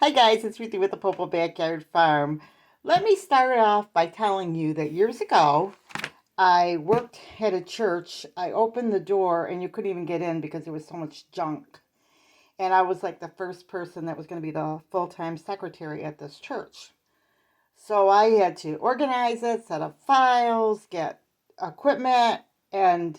Hi guys, it's Ruthie with the Popo Backyard Farm. Let me start off by telling you that years ago, I worked at a church. I opened the door and you couldn't even get in because there was so much junk. And I was like the first person that was going to be the full-time secretary at this church. So I had to organize it, set up files, get equipment, and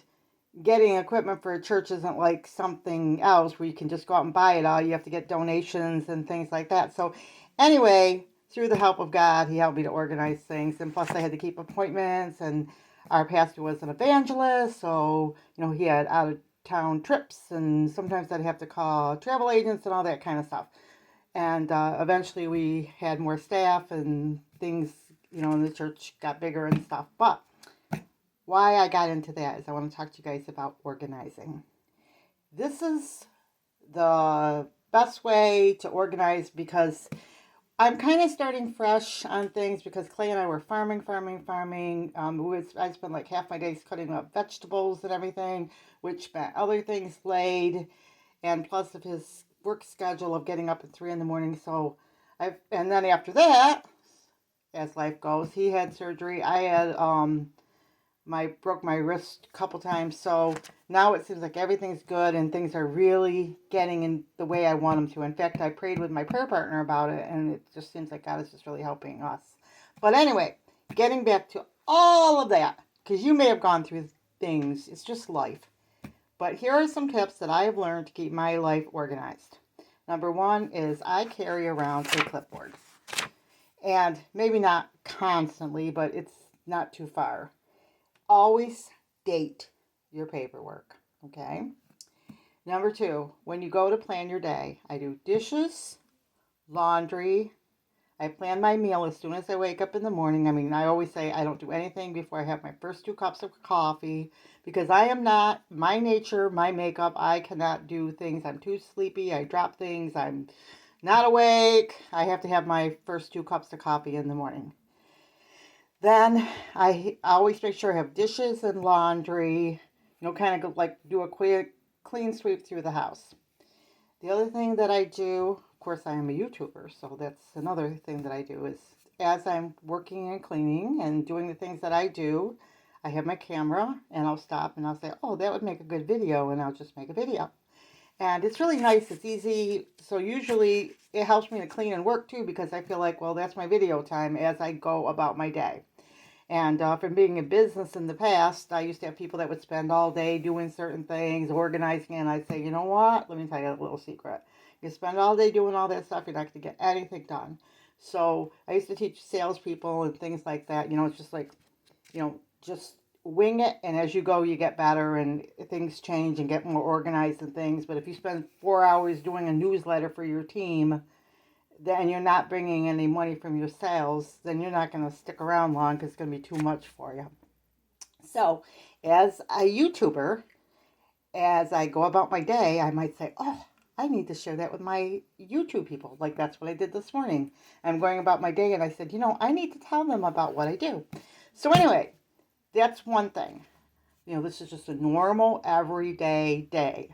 getting equipment for a church isn't like something else where you can just go out and buy it all. You have to get donations and things like that. So, anyway, through the help of God, He helped me to organize things. And plus, I had to keep appointments, and our pastor was an evangelist. So, he had out of town trips, and sometimes I'd have to call travel agents and all that kind of stuff. And eventually, we had more staff, and things, in the church got bigger and stuff. But why I got into that is I want to talk to you guys about organizing. This is the best way to organize because I'm kind of starting fresh on things because Clay and I were farming. I spent like half my days cutting up vegetables and everything, which meant other things laid, and plus of his work schedule of getting up at 3 in the morning. And then after that, as life goes, he had surgery. I had broke my wrist a couple times. So now it seems like everything's good and things are really getting in the way I want them to. In fact, I prayed with my prayer partner about it, and it just seems like God is just really helping us. But anyway, getting back to all of that, because you may have gone through things. It's just life. But here are some tips that I have learned to keep my life organized. Number one is I carry around a clipboard. And maybe not constantly, but it's not too far. Always date your paperwork, okay? Number two, when you go to plan your day, I do dishes, laundry. I plan my meal as soon as I wake up in the morning. I always say I don't do anything before I have my first 2 cups of coffee because I am not, my nature, my makeup, I cannot do things. I'm too sleepy. I drop things. I'm not awake. I have to have my first 2 cups of coffee in the morning. Then I always make sure I have dishes and laundry, kind of like do a quick clean sweep through the house. The other thing that I do, of course, I am a YouTuber, so that's another thing that I do is as I'm working and cleaning and doing the things that I do, I have my camera and I'll stop and I'll say, oh, that would make a good video, and I'll just make a video. And it's really nice. It's easy. So usually it helps me to clean and work too because I feel like, well, that's my video time as I go about my day. And from being in business in the past, I used to have people that would spend all day doing certain things, organizing, and I'd say, you know what? Let me tell you a little secret. You spend all day doing all that stuff, you're not going to get anything done. So I used to teach salespeople and things like that. It's just like, just wing it, and as you go, you get better, and things change and get more organized and things. But if you spend 4 hours doing a newsletter for your team, then you're not bringing any money from your sales, then you're not going to stick around long because it's going to be too much for you. So, as a YouTuber, as I go about my day, I might say, oh, I need to share that with my YouTube people. Like that's what I did this morning. I'm going about my day and I said, I need to tell them about what I do. So, anyway, that's one thing. This is just a normal, everyday day.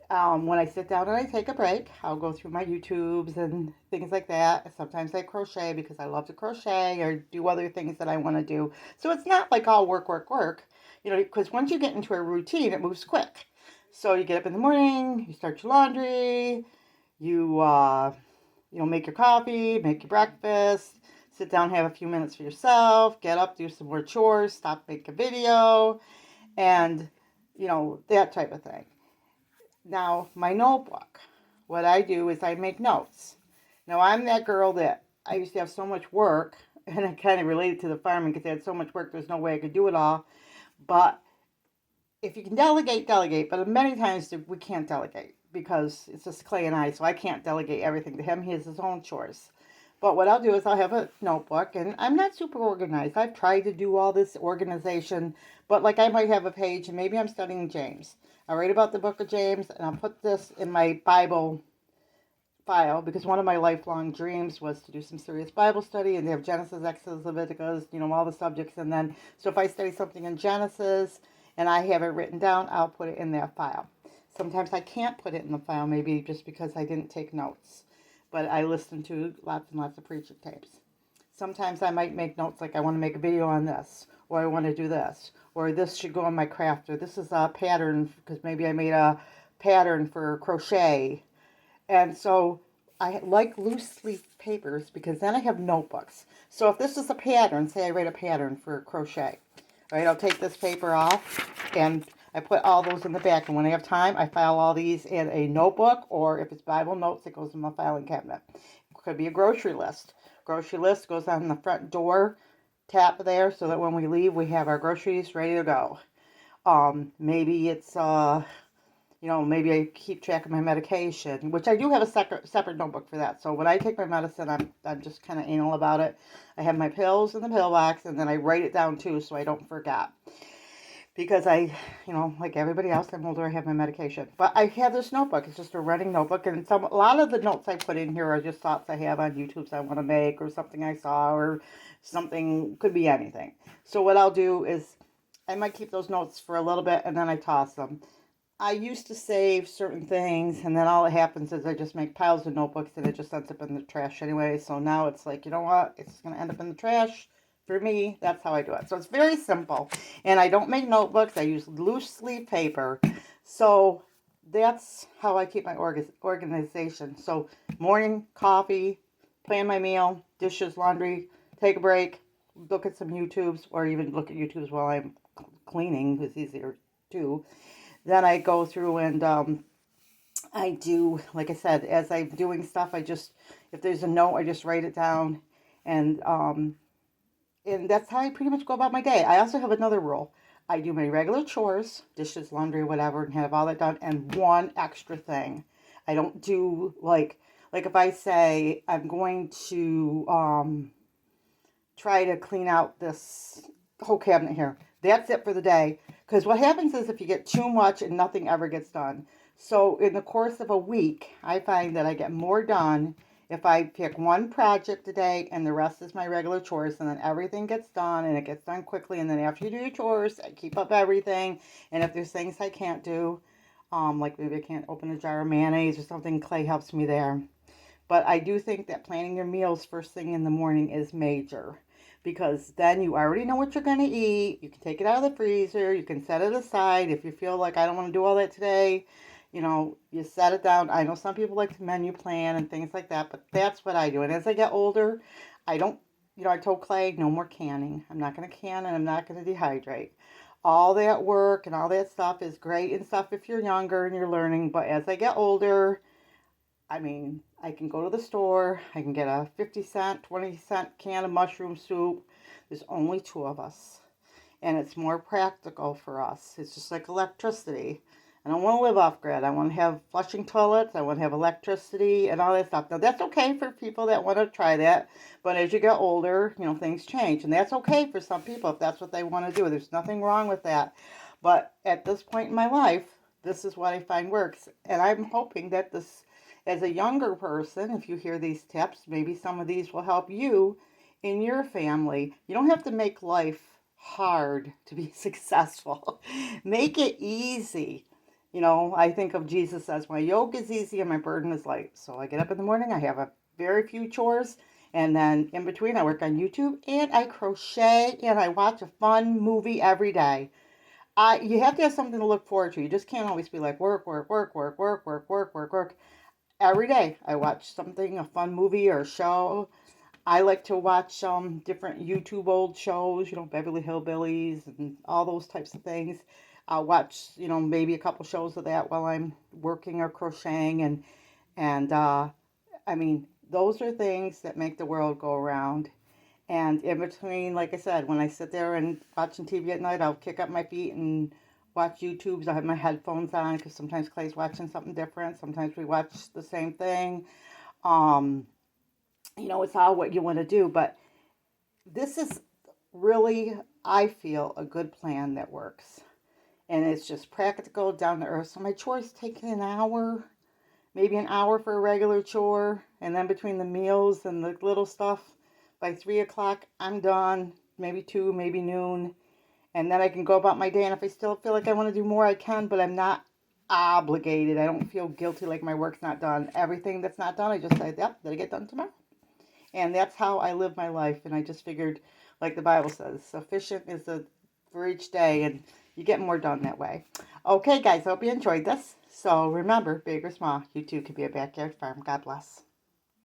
When I sit down and I take a break, I'll go through my YouTubes and things like that. Sometimes I crochet because I love to crochet or do other things that I want to do. So it's not like all work, work, work, because once you get into a routine, it moves quick. So you get up in the morning, you start your laundry, you make your coffee, make your breakfast, sit down, have a few minutes for yourself, get up, do some more chores, stop, make a video, and, that type of thing. Now, my notebook, what I do is I make notes. Now, I'm that girl that I used to have so much work, and I kind of related to the farming because I had so much work, there's no way I could do it all. But if you can delegate, delegate. But many times we can't delegate because it's just Clay and I, so I can't delegate everything to him. He has his own chores. But what I'll do is I'll have a notebook, and I'm not super organized. I've tried to do all this organization, but like I might have a page, and maybe I'm studying James. I'll write about the book of James, and I'll put this in my Bible file because one of my lifelong dreams was to do some serious Bible study and have Genesis, Exodus, Leviticus, all the subjects. And then, so if I study something in Genesis and I have it written down, I'll put it in that file. Sometimes I can't put it in the file, maybe just because I didn't take notes. but I listen to lots and lots of preaching tapes. Sometimes I might make notes like I want to make a video on this, or I want to do this, or this should go on my craft, or this is a pattern because maybe I made a pattern for crochet. And so I like loose leaf papers because then I have notebooks. So if this is a pattern, say I write a pattern for crochet, right? I'll take this paper off and I put all those in the back. And when I have time, I file all these in a notebook, or if it's Bible notes, it goes in my filing cabinet. It could be a grocery list. Grocery list goes on the front door, tap there, so that when we leave, we have our groceries ready to go. Maybe it's maybe I keep track of my medication, which I do have a separate notebook for that. So when I take my medicine, I'm just kind of anal about it. I have my pills in the pill box, and then I write it down too, so I don't forget. Because like everybody else, I'm older. I have my medication, but I have this notebook. It's just a running notebook, and a lot of the notes I put in here are just thoughts I have on YouTube's I want to make, or something I saw, or something, could be anything. So what I'll do is I might keep those notes for a little bit, and then I toss them. I used to save certain things, and then all that happens is I just make piles of notebooks, and it just ends up in the trash anyway. So now it's like, you know what? It's going to end up in the trash. For me, that's how I do it. So it's very simple. And I don't make notebooks. I use loose leaf paper. So that's how I keep my organization. So morning, coffee, plan my meal, dishes, laundry, take a break, look at some YouTubes, or even look at YouTubes while I'm cleaning. It's easier too. Then I go through and I do, like I said, as I'm doing stuff, if there's a note, I just write it down. And that's how I pretty much go about my day. I also have another rule. I do my regular chores, dishes, laundry, whatever, and have all that done, and one extra thing. I don't do like if I say I'm going to try to clean out this whole cabinet here. That's it for the day. Because what happens is if you get too much and nothing ever gets done. So in the course of a week, I find that I get more done if I pick one project a day and the rest is my regular chores, and then everything gets done and it gets done quickly. And then after you do your chores, I keep up everything. And if there's things I can't do, like maybe I can't open a jar of mayonnaise or something, Clay helps me there. But I do think that planning your meals first thing in the morning is major, because then you already know what you're going to eat. You can take it out of the freezer. You can set it aside. If you feel like I don't want to do all that today, you set it down. I know some people like to menu plan and things like that, but that's what I do. And as I get older, I don't, I told Clay, no more canning. I'm not going to can and I'm not going to dehydrate. All that work and all that stuff is great and stuff if you're younger and you're learning, but as I get older, I mean, I can go to the store, I can get a 50-cent, 20-cent can of mushroom soup. There's only two of us, and it's more practical for us. It's just like electricity. I don't want to live off grid. I want to have flushing toilets, I want to have electricity and all that stuff. Now, that's okay for people that want to try that, but as you get older, things change, and that's okay for some people if that's what they want to do. There's nothing wrong with that. But at this point in my life, this is what I find works, and I'm hoping that this, as a younger person, if you hear these tips, maybe some of these will help you in your family. You don't have to make life hard to be successful. Make it easy. I think of Jesus as my yoke is easy and my burden is light. So I get up in the morning, I have a very few chores, and then in between I work on YouTube and I crochet and I watch a fun movie every day. You have to have something to look forward to. You just can't always be like work, work, work, work, work, work, work, work, work. Every day I watch something, a fun movie or show. I like to watch different YouTube old shows, Beverly Hillbillies and all those types of things. I'll watch, maybe a couple shows of that while I'm working or crocheting, and I mean, those are things that make the world go around. And in between, like I said, when I sit there and watching TV at night, I'll kick up my feet and watch YouTubes. I have my headphones on because sometimes Clay's watching something different. Sometimes we watch the same thing. Um, it's all what you want to do. But this is really, I feel, a good plan that works. And it's just practical, down to earth. So my chores take an hour, maybe an hour for a regular chore. And then between the meals and the little stuff, by 3 o'clock, I'm done. Maybe 2, maybe noon. And then I can go about my day. And if I still feel like I want to do more, I can. But I'm not obligated. I don't feel guilty like my work's not done. Everything that's not done, I just say, yep, that'll get done tomorrow. And that's how I live my life. And I just figured, like the Bible says, sufficient is the for each day, and you get more done that way. Okay, guys, I hope you enjoyed this. So remember, big or small, you too can be a backyard farm. God bless.